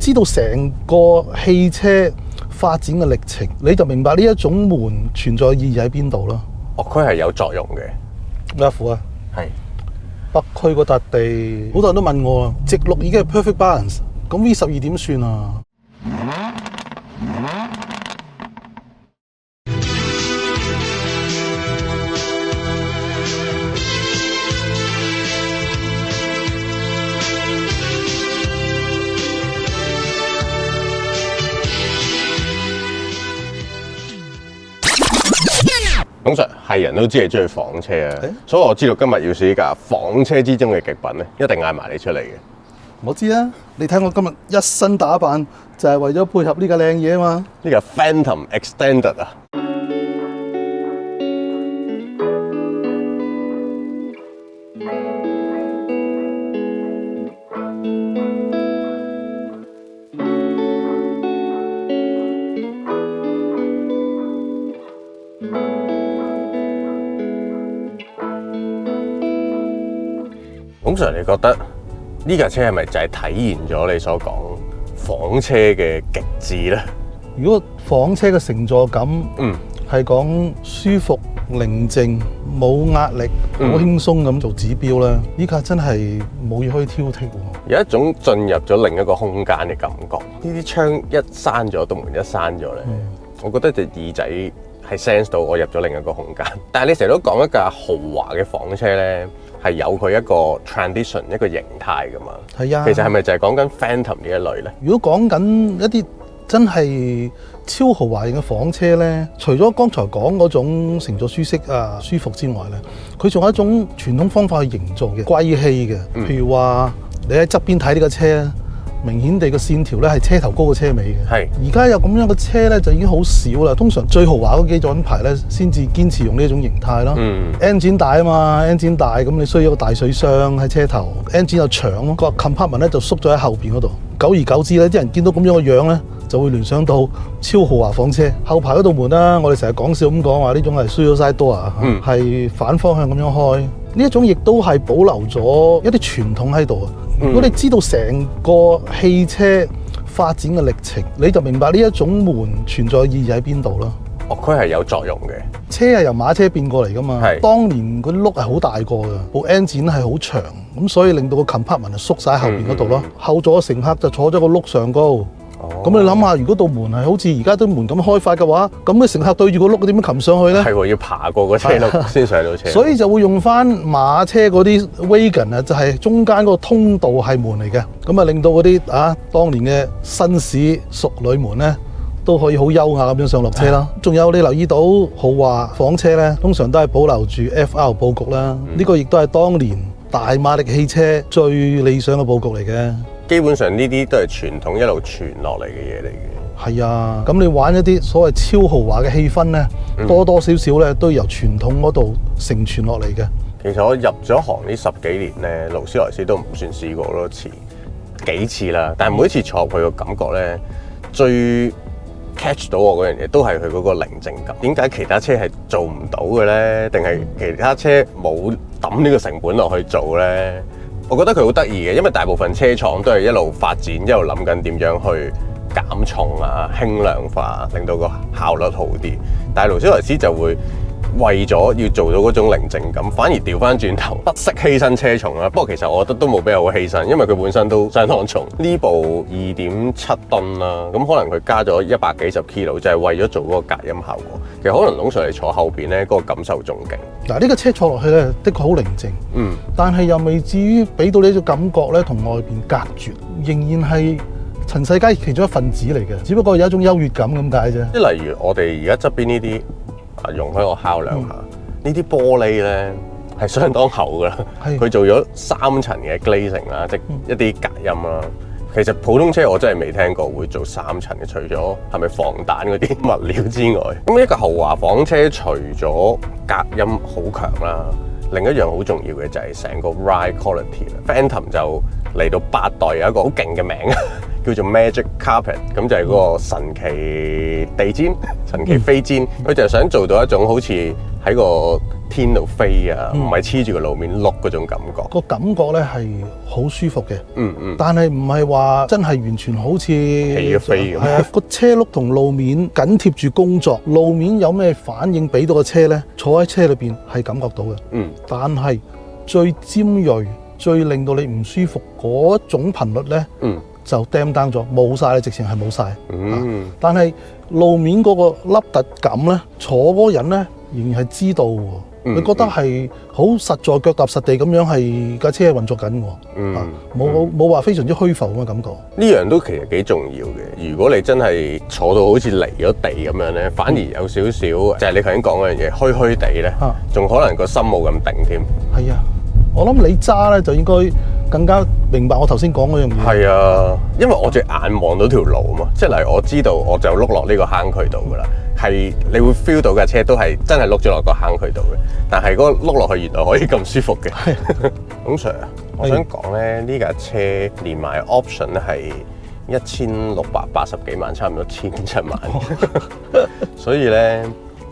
知道成個汽車發展嘅歷程，你就明白呢一種門存在意義喺邊度咯。哦，佢係有作用嘅。咩苦啊？係北區嗰笪地，好多人都問我啊，直六已經係 perfect balance， 咁 V12點算啊？董 Sir 係人都知你中意房車啊，所以我知道今日要試呢架房車之中嘅極品咧，一定嗌埋你出嚟嘅。我知啊，你睇我今日一身打扮就係為咗配合呢架靚嘢啊嘛。呢架 Phantom Extended 啊！董 Sir， 你覺得呢架車係咪就係體現咗你所講房車嘅極致咧？如果房車嘅乘坐感，係講舒服、寧靜、冇壓力、好輕鬆咁做指標咧，呢架真係冇嘢可以挑剔喎。有一種進入咗另一個空間嘅感覺。呢啲窗一閂咗，道門一閂咗咧，我覺得隻耳仔係 sense 到我入咗另一個空間。但係你成日都講一架豪華嘅房車咧，係有佢一個 tradition 一個形態噶嘛。係啊，其實係咪就係講緊 Phantom 呢一類咧？如果講緊一啲真係超豪華型嘅房車咧，除咗剛才講嗰種乘坐舒適啊、舒服之外咧，佢仲有一種傳統方法去營造嘅貴氣嘅。譬如話你喺側邊睇呢個車，明顯地個線條咧係車頭高過車尾嘅。係而家有咁樣嘅車咧就已經好少啦。通常最豪華嗰幾種品牌咧先至堅持用呢一種形態咯。engine 大啊嘛 ，engine 大咁你需要一個大水箱喺車頭 ，engine 又長咯，個 compartment 咧就縮咗喺後邊嗰度。久而久之咧，啲人見到咁樣嘅樣咧，就會聯想到超豪華房車。後排嗰道門啦，我哋成日講笑咁講話呢種係 suicide door 係反方向咁樣開。呢一種亦都係保留咗一啲傳統喺度啊。如果你知道成個汽車發展嘅歷程，你就明白呢一種門存在意義喺邊度咯。哦，佢係有作用嘅。車係由馬車變過嚟噶嘛。係。當年嗰啲轆係好大個嘅，部 engine 係好長，咁所以令到個 compartment 就縮晒喺後邊嗰度咯。後座嘅乘客就坐咗個轆上高。咁你諗下，如果道門係好似而家啲門咁開法嘅話，咁啲乘客對住個轆點樣擒上去咧？係喎，要爬過個車轆先上到車。所以就會用翻馬車嗰啲 wagon 啊，就係中間嗰個通道係門嚟嘅，咁啊令到嗰啲當年嘅紳士淑女們咧都可以好優雅咁樣上落車啦。仲有你留意到豪華房車咧，通常都係保留住 FR 佈局啦。呢個亦都係當年大馬力汽車最理想嘅佈局嚟嘅。基本上呢啲都係傳統一路傳落嚟嘅嘢嚟嘅。係啊，咁你玩一啲所謂超豪華嘅氣氛咧，多多少少咧都由傳統嗰度承傳落嚟嘅。其實我入咗行呢10幾年咧，勞斯萊斯都唔算試過好多次，幾次啦。但係每一次坐入去嘅感覺咧，最 catch 到我嗰樣嘢都係佢嗰個寧靜感。點解其他車係做唔到嘅咧？定係其他車冇抌呢個成本落去做咧？我覺得佢好得意嘅，因為大部分車廠都係一路發展，一路諗緊點樣去減重啊、輕量化，令到個效率好啲。但係勞斯萊斯就會為咗要做到嗰種寧靜感，反而調翻轉頭，不惜犧牲車重啦。不過其實我覺得都冇咩好犧牲，因為佢本身都相當重。呢部2.7噸啦，咁可能佢加咗100幾十 kg，就係為咗做嗰個隔音效果。其實可能董 Sir 嚟坐後邊咧，嗰個感受仲勁。嗱，呢個車坐落去咧，的確好寧靜。但係又未至於俾到你一種感覺咧，同外邊隔絕，仍然係塵世間其中一份子嚟嘅。只不過有一種優越感咁解啫。即係例如我哋而家側邊呢啲。容許我敲兩下，呢啲玻璃咧係相當厚噶啦，佢做咗3層嘅 glazing 啦，即一啲隔音啦。其實普通車我真係未聽過會做3層嘅，除咗係咪防彈嗰啲物料之外，咁一個豪華房車除咗隔音好強啦，另一樣好重要嘅就係成個 ride quality 啦。Phantom 就嚟到8代有一個好勁嘅名，叫做 Magic Carpet， 咁就係嗰個神奇地氈、神奇飛氈。佢就係想做到一種好似喺個天度飛啊，唔係黐住個路面碌嗰種感覺。個感覺咧係好舒服嘅，但係唔係話真係完全好似起咗飛咁。係啊，個車轆同路面緊貼住工作，路面有咩反應俾到個車咧？坐喺車裏邊係感覺到嘅。但係最尖鋭、最令到你唔舒服嗰種頻率咧，就 damn down 咗，冇晒，直情係冇晒。但係路面嗰個凹凸感咧，坐嗰個人咧仍然係知道喎。你覺得係好實在、腳踏實地咁樣係架車運作緊喎，冇話非常之虛浮咁嘅感覺。呢樣都其實幾重要嘅。如果你真係坐到好似離咗地咁樣咧，反而有少少就係你頭先講嗰樣嘢，虛虛地咧，仲可能個心冇咁定添。係啊，我諗你揸咧就應該更加明白我頭先講嗰樣嘢。係啊，因為我隻眼望到條路啊嘛，即係例如我知道我就碌落呢個坑渠度噶啦。係你會 feel 到架車都係真係碌咗落個坑渠度嘅，但係嗰個碌落去原來可以咁舒服嘅。董 Sir， 我想講咧，呢架車連埋 option 咧係1680幾萬，差唔多1700萬。所以咧，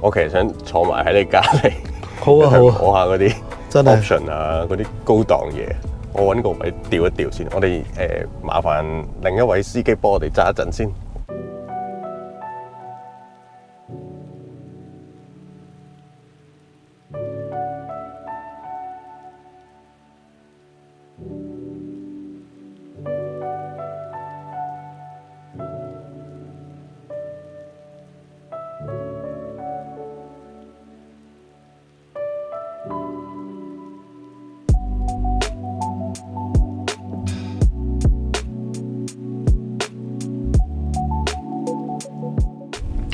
我其實想坐埋喺你隔離，好啊，摸下嗰啲真係 option 啊，嗰啲高檔嘢。我揾個位調一調先。我哋麻煩另一位司機幫我哋揸一陣先。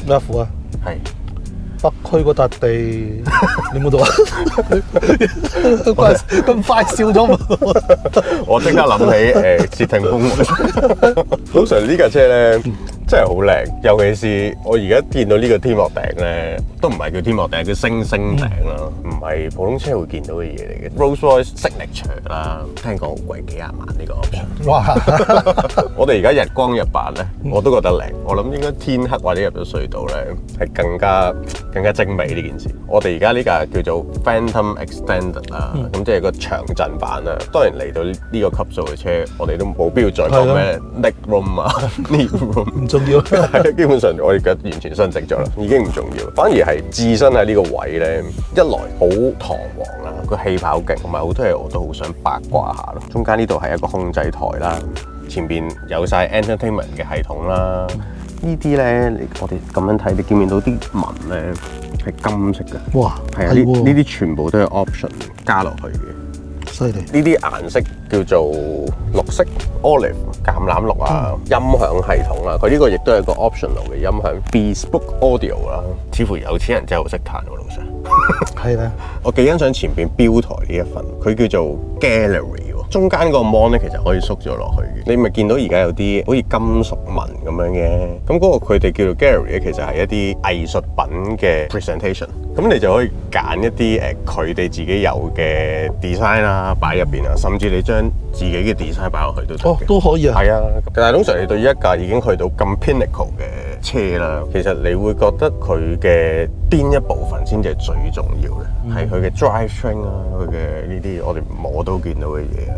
咩阿虎啊？係北區嗰笪地，你冇到啊？咁快笑咗我即刻諗起竊聽風雲。通常呢架車咧真係好靚，尤其是我而家見到呢個天幕頂咧，都唔係叫天幕頂，叫星星頂啦，唔係普通車會見到嘅嘢嚟嘅。Rolls-Royce Signature 啦，聽講好貴，幾廿萬呢個 option。哇！我哋而家日光日白咧，我都覺得靚。我諗應該天黑或者入咗隧道咧，係更加精美呢件事。我哋而家呢架叫做 Phantom Extended 啦，咁即係個長陣版啦。當然嚟到呢個級數嘅車，我哋都冇必要再講咩 leg room 啊 knee room。重要係基本上我而家完全升值咗啦，已經唔重要，反而係置身喺呢個位咧，一來好堂皇啦，個氣跑勁，同埋好多嘢我都好想八卦下咯。中間呢度係一個控制台啦，前邊有晒 entertainment 嘅系統啦。呢啲咧，我哋咁樣睇，你見唔見到啲紋咧係金色嘅？哇！係啊，呢啲全部都係 option 加落去嘅。犀利！呢啲顏色叫做綠色 olive 橄欖綠啊，音響系統啦，佢呢個亦都係個 optional 嘅音響 bespoke audio 啦，似乎有錢人真係好識彈喎，老實。係咧，我幾欣賞前邊標台呢一份，佢叫做 gallery 喎，中間個 mon 咧其實可以縮咗落去嘅。你咪見到而家有啲好似金屬紋咁樣嘅，咁嗰個佢哋叫做 gallery 咧，其實係一啲藝術品嘅 presentation。咁你就可以揀一啲佢哋自己有嘅 design 啦，擺入邊啊，甚至你將自己嘅 design 擺落去都得嘅。哦，都可以啊。係啊，但係通常你對於一架已經去到咁 pinnacle 嘅車啦，其實你會覺得佢嘅邊一部分先至係最重要咧？係佢嘅 drivetrain 啊，佢嘅呢啲我哋摸到見到嘅嘢啊，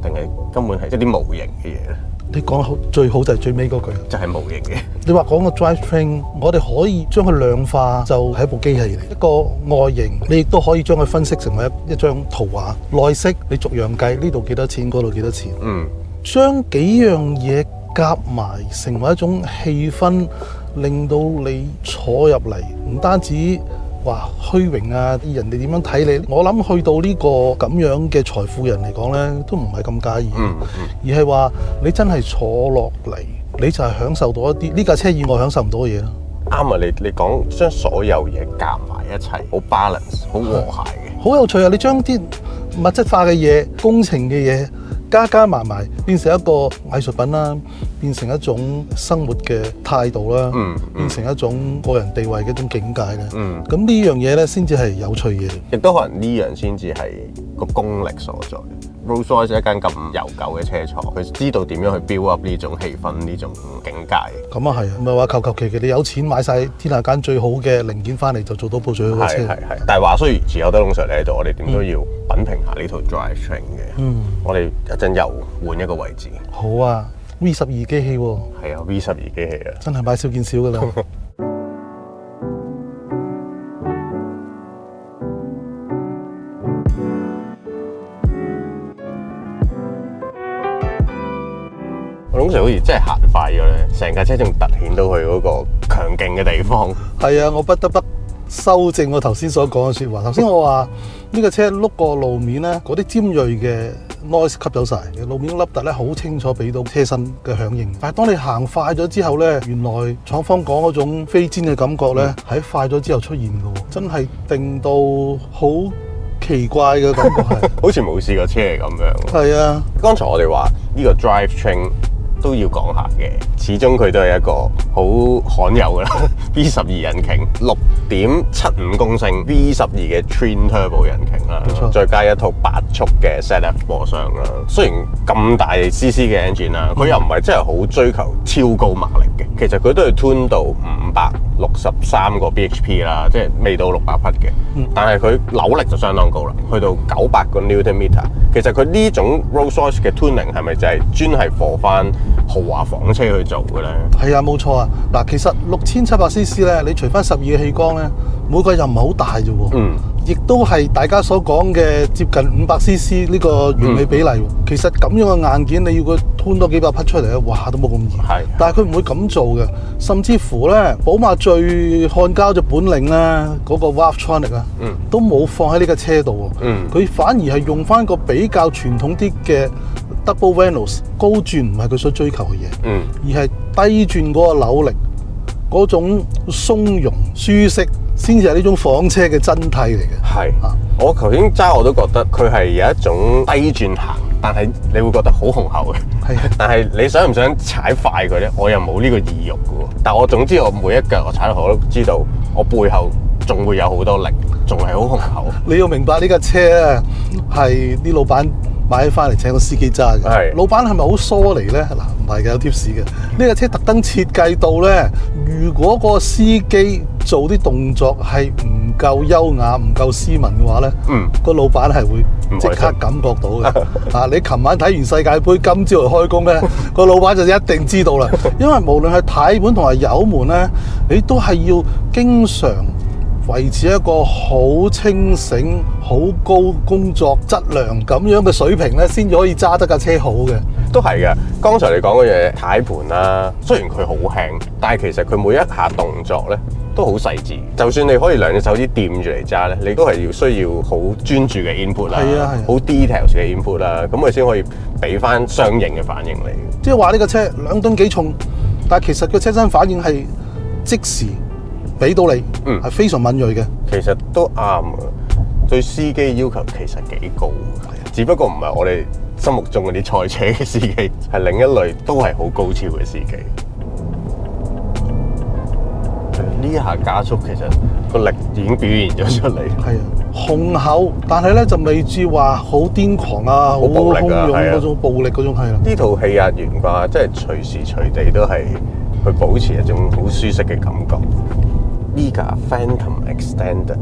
定係根本係一啲模型嘅嘢咧？你講得好，最好就係最尾嗰句，就係模型嘅。你話講個 drivetrain，我哋可以將佢量化，就係一部機器嚟。一個外形，你亦都可以將佢分析成為一張圖畫。內飾你逐樣計，呢度幾多錢，嗰度幾多錢。將幾樣嘢夾埋，成為一種氣氛，令到你坐入嚟，唔單止話虛榮啊！人哋點樣睇你？我諗去到呢個咁樣嘅財富人嚟講咧，都唔係咁介意，而係話你真係坐落嚟，你就係享受到一啲呢架車以外享受唔到嘅嘢咯。啱啊！你講將所有嘢夾埋一齊，好 balance， 好和諧嘅，好有趣啊！你將啲物質化嘅嘢、工程嘅嘢加埋埋，變成一個藝術品啦，變成一種生活嘅態度啦，變成一種個人地位嘅一種境界咧。咁呢樣嘢咧，先至係有趣嘅。亦都可能呢樣先至係個功力所在。Rolls-Royce 一間咁悠久嘅車廠，佢知道點樣去 build up 呢種氣氛、呢種境界。咁啊係啊，唔係話求其你有錢買晒天下間最好嘅零件翻嚟就做到部最好嘅車。係。但係話雖如此，有得龍 Sir 你喺度，我哋點都要品評下呢套 drivetrain 嘅。我哋一陣又換一個位置。好啊 ，V12 機器喎。係啊 ，V12 機器啊，真係買少見少㗎啦。龍 Sir 好似真係行快咗咧，成架車仲突顯到佢嗰個強勁嘅地方。係啊，我不得不修正我頭先所講嘅説話。頭先我話呢個車碌過路面咧，嗰啲尖鋭嘅 noise 吸走晒，路面凹凸咧好清楚俾到車身嘅響應。但係當你行快咗之後咧，原來廠方講嗰種飛氈嘅感覺咧，喺快咗之後出現嘅喎，真係定到好奇怪嘅感覺係，好似冇試過車係咁樣。係啊，剛才我哋話呢個 drivetrain 都要講下嘅，始終佢都係一個好罕有嘅啦。V12 引擎6.75公升 V12 嘅 Twin Turbo 引擎啦，再加一套8速嘅 ZF 波箱啦。雖然咁大 CC 嘅 engine 啦，佢又唔係真係好追求超高馬力嘅。其實佢都係 tune 到563個 bhp 啦，即係未到600匹嘅。但係佢扭力就相當高啦，去到900個 Newton meter。其實佢呢種 Rolls-Royce 嘅 tuning 係咪就係專係 for 翻豪華房車去做嘅咧？係啊，冇錯啊。嗱，其實6700cc 咧，你除翻12嘅氣缸咧，每個又唔係好大啫喎。亦都係大家所講嘅接近500cc 呢個原理比例。其實咁樣嘅硬件，你要佢 tune 多幾百匹出嚟咧，哇，都冇咁易。係，但係佢唔會咁做嘅，甚至乎咧，寶馬最看膠嘅本領咧，嗰個 Valvetronic 啊，都冇放喺呢架車度喎。佢反而係用翻個比較傳統啲嘅 Double Vanos 高轉，唔係佢所追求嘅嘢，而係低轉嗰個扭力，嗰種鬆容舒適，先至係呢種房車嘅真諦嚟嘅。係啊，我頭先揸我都覺得佢係有一種低轉行，但係你會覺得好雄厚嘅。係，但係你想唔想踩快佢咧？我又冇呢個意欲嘅喎。但我總之我每一腳我踩落去，我都知道我背後仲會有好多力，仲係好雄厚。你要明白呢架車咧係啲老闆買翻嚟請個司機揸嘅。老闆係咪好疏離咧？嗱，唔係嘅，有貼士嘅。呢架車特登設計到咧，如果個司機做啲動作係唔夠優雅、唔夠斯文嘅話咧，個老闆係會即刻感覺到嘅。啊，你琴晚睇完世界盃，今朝嚟開工咧，個老闆就一定知道啦。因為無論係軚盤同埋油門咧，你都係要經常維持一個好清醒、好高工作質量咁樣嘅水平咧，先至可以揸得架車好嘅。都係嘅。剛才你講嘅嘢，軚盤啦，雖然佢好輕，但係其實佢每一下動作咧都好細緻。就算你可以兩隻手指掂住嚟揸咧，你都係要需要好專注嘅 input 啦，好 details 嘅 input 啦，咁佢先可以俾翻相應嘅反應你。即係話呢個車2噸幾重，但係其實個車身反應係即時俾到你，係非常敏鋭嘅。其實都啱啊，對司機要求其實幾高，只不過唔係我哋心目中嗰啲賽車嘅司機，係另一類都係好高超嘅司機。呢下加速其實個力已經表現咗出嚟。係啊，雄厚，但係咧就未至話好癲狂啊，好暴力啊，嗰種暴力嗰種係啦。呢套氣壓懸掛，即係隨時隨地都係去保持一種好舒適嘅感覺。呢架 Phantom Extended，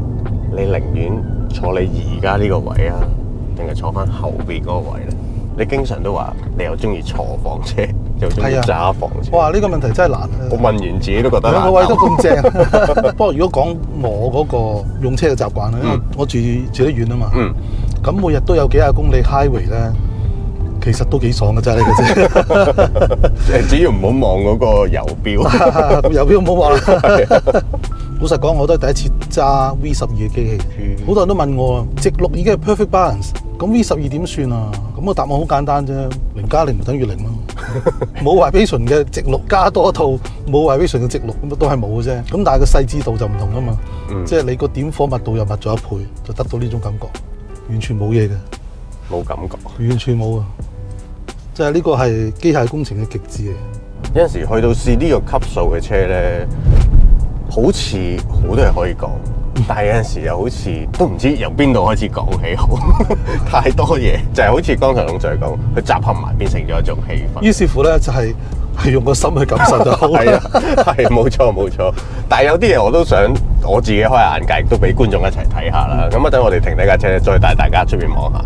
你寧願坐你而家呢個位啊，定係坐翻後邊嗰個位咧？你經常都話你又中意坐房車，又中意揸房車。哇！呢個問題真係難。我問完自己都覺得兩個位都咁正。不過如果講我嗰個用車嘅習慣咧，因為我住得遠啊嘛。咁每日都有幾廿公里 highway 咧，其實都幾爽嘅啫，呢個啫。只要唔好望嗰個油標，油標唔好望啦。老實講，我都係第一次揸 V12 嘅機器。好多人都問我，直六已經係 perfect balance， 咁 V12 點算啊？咁個答案好簡單啫，0+0唔等於0咯。冇 vibration 嘅直六加多一套冇 vibration 嘅直六，咁都係冇嘅啫。咁但係個細緻度就唔同啊嘛。即係你個點火密度又密咗1倍，就得到呢種感覺，完全冇嘢嘅。冇感覺。完全冇啊！即係呢個係機械工程嘅極致嚟。有陣時去到試呢個級數嘅車咧，好似好多嘢可以講，但係有陣時又好似都唔知由邊度開始講起好，太多嘢，就係好似剛才龍 Sir 講，佢集合埋變成咗一種氣氛。於是乎咧，就係用個心去感受就好啦。係啊，係冇錯冇錯。但係有啲嘢我都想我自己開下眼界，亦都俾觀眾一齊睇下啦。咁一陣我哋停低架車，再帶大家出邊望下。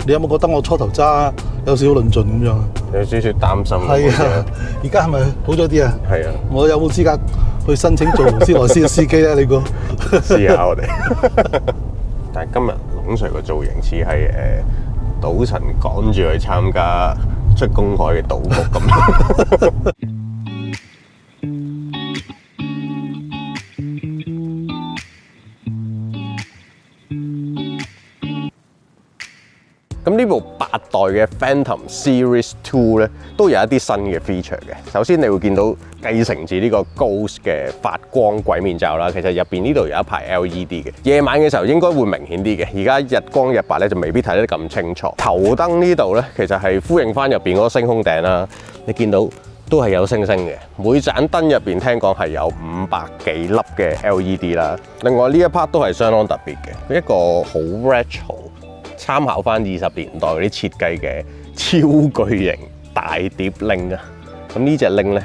你有冇覺得我初頭揸有少少論盡咁樣？有少少擔心。係啊，而家係咪好咗啲啊？係啊。我有冇資格去申請做勞斯萊斯嘅司機咧？你估？試下我哋。但係今日龍 Sir 個造型似係賭神趕住去參加出公海嘅賭局咁。咁呢部8代嘅 Phantom Series 2咧，都有一啲新嘅 feature 嘅。首先你會見到繼承自呢個 Ghost 嘅發光鬼面罩啦，其實入邊呢度有一排 LED 嘅，夜晚嘅時候應該會明顯啲嘅。而家日光日白咧就未必睇得咁清楚。頭燈呢度咧，其實係呼應翻入邊嗰個星空頂啦。你見到都係有星星嘅，每盞燈入邊聽講係有500幾粒嘅 LED 啦。另外呢一 part 都係相當特別嘅，一個好 retro。參考翻20年代嗰啲設計嘅超巨型大碟鈴啊，咁呢隻鈴咧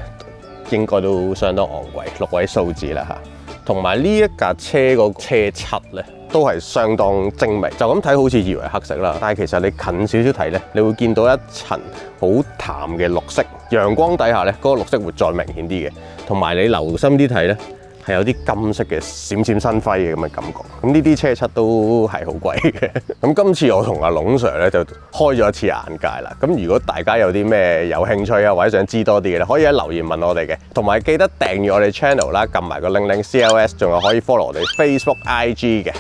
應該都相當昂貴，6位數字啦嚇。同埋呢一架車個車漆咧都係相當精美，就咁睇好似以為黑色啦，但係其實你近少少睇咧，你會見到一層好淡嘅綠色，陽光底下咧嗰個綠色會再明顯啲嘅，同埋你留心啲睇咧。係有啲金色嘅閃閃生輝嘅咁嘅感覺，咁呢啲車漆都係好貴嘅。咁今次我同阿龍 Sir 咧就開咗一次眼界啦。咁如果大家有啲咩有興趣啊，或者想知多啲嘅咧，可以喺留言問我哋嘅。同埋記得訂閱我哋 channel 啦，撳埋個鈴鈴 CLS，仲有可以 follow 我哋 Facebook、IG 嘅。